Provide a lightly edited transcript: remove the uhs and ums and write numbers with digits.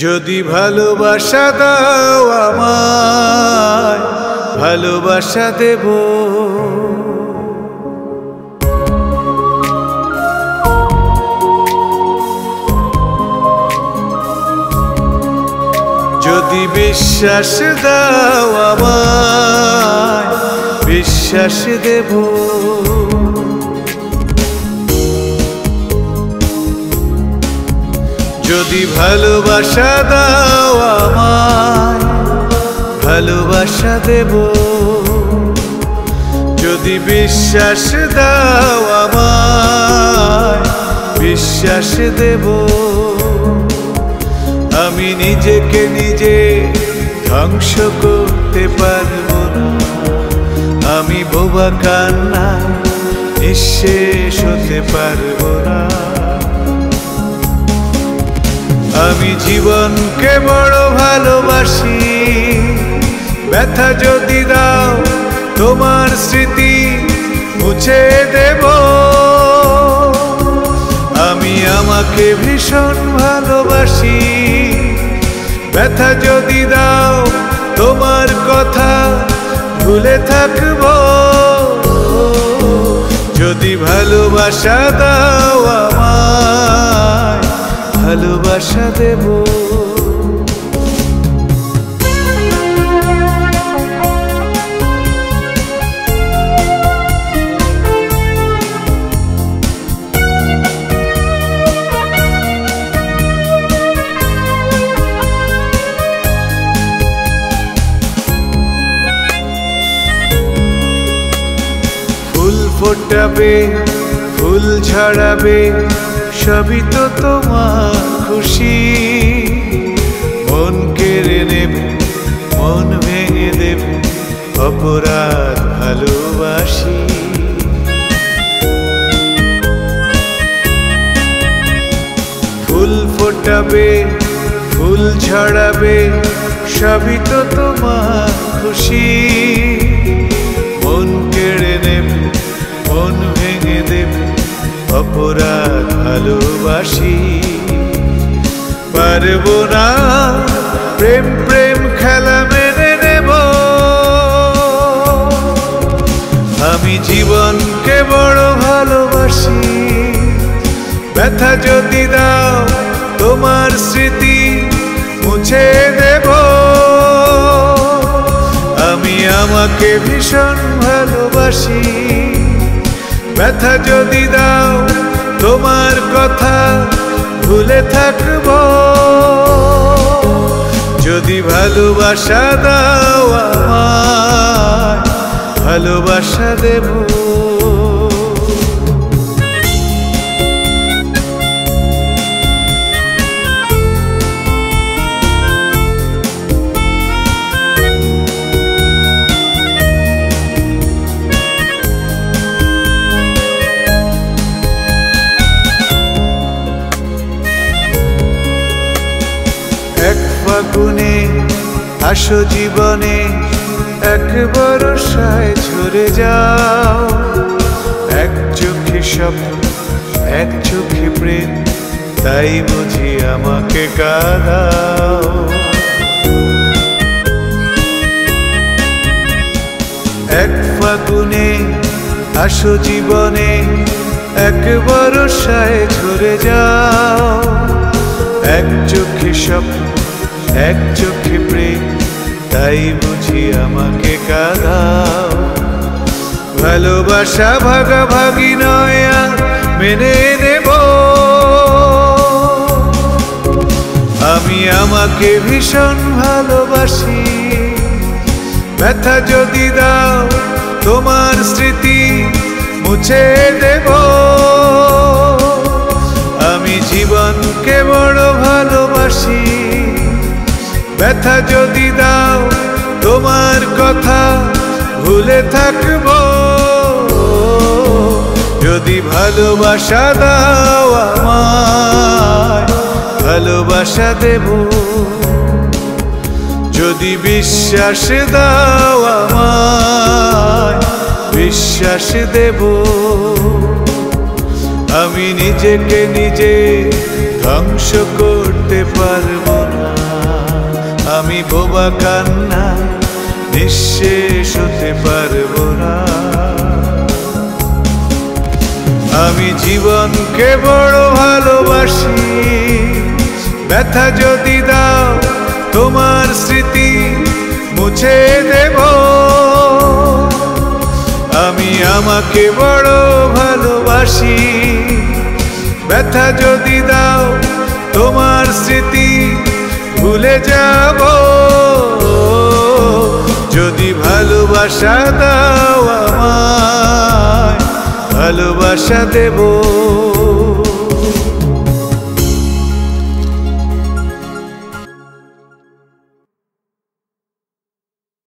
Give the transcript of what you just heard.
যদি ভালোবাসা দাও আমায়, ভালোবাসা দেব। যদি বিশ্বাস দাও আমায়, বিশ্বাস দেব। যদি ভালোবাসা দাও আমায়, ভালোবাসা দেব। যদি বিশ্বাস দাও আমায়, বিশ্বাস দেব। আমি নিজেকে নিজে ধ্বংস করতে পারবো না, আমি বোবা কান্নায় নিঃশেষ হতে পারবো না। আমি জীবনকে বড় ভালোবাসি, ব্যথা যদি দাও তোমার স্মৃতি মুছে দেব। আমি আমাকে ভীষণ ভালোবাসি, ব্যথা যদি দাও তোমার কথা ভুলে থাকব। যদি ভালোবাসা দাও আমায়, ভালোবাসা দেব। ফুল ফোটাবে, ফুল ঝরাবে, সবই তো তোমার খুশি। মন কেড়ে নেবে, মন ভেঙে দেবে, অপরাধ ভালোবাসি। ফুল ফোটাবে, ফুল ঝরাবে, সবই তো তোমার খুশি। মন কেড়ে নেবে, মন ভেঙে দেবে, অপরাধ ভালোবাসি। পারবো না প্রেম প্রেম খেলা মেনে নেব। আমি জীবনকে বড় ভালোবাসি, ব্যথা যদি দাও তোমার স্মৃতি মুছে দেব। আমি আমাকে ভীষণ ভালোবাসি, ব্যথা যদি দাও তোমার কথা ভুলে থাকব। যদি ভালোবাসা দাও আমায়, ভালোবাসা দেব। এক ফাগুনে আসো জীবনে, এক বর্ষায় ঝরে যাও। এক চোখে স্বপ্ন, এক চোখে প্রেম, তাই বুঝি আমাকে কাঁদাও। এক ফাগুনে আসো জীবনে, এক বর্ষায় ঝরে যাও। এক চোখে স্বপ্ন, এক চোখে প্রেম, তাই বুঝি আমাকে কাঁদাও। ভালোবাসা ভাগাভাগি নয় আর মেনে নেব। আমি আমাকে ভীষণ ভালোবাসি, ব্যথা যদি দাও তোমার স্মৃতি মুছে দেব। আমি জীবনকে বড় ভালোবাসি, ব্যথা যদি দাও তোমার কথা ভুলে থাকব। যদি ভালোবাসা দাও আমায়, ভালোবাসা দেব। যদি বিশ্বাস দাও আমায়, বিশ্বাস দেব। আমি নিজেকে নিজে ধ্বংস করতে পারবো না। আমি বোবা কান্না নিঃশেষ হতে পারবো না। আমি জীবনকে বড় ভালোবাসি, ব্যথা যদি দাও তোমার স্মৃতি মুছে দেব। আমি আমাকে বড় ভালোবাসি, ব্যথা যদি দাও তোমার স্মৃতি ভুলে যাব। যদি ভালোবাসা দাও আমায়, ভালোবাসা দেব।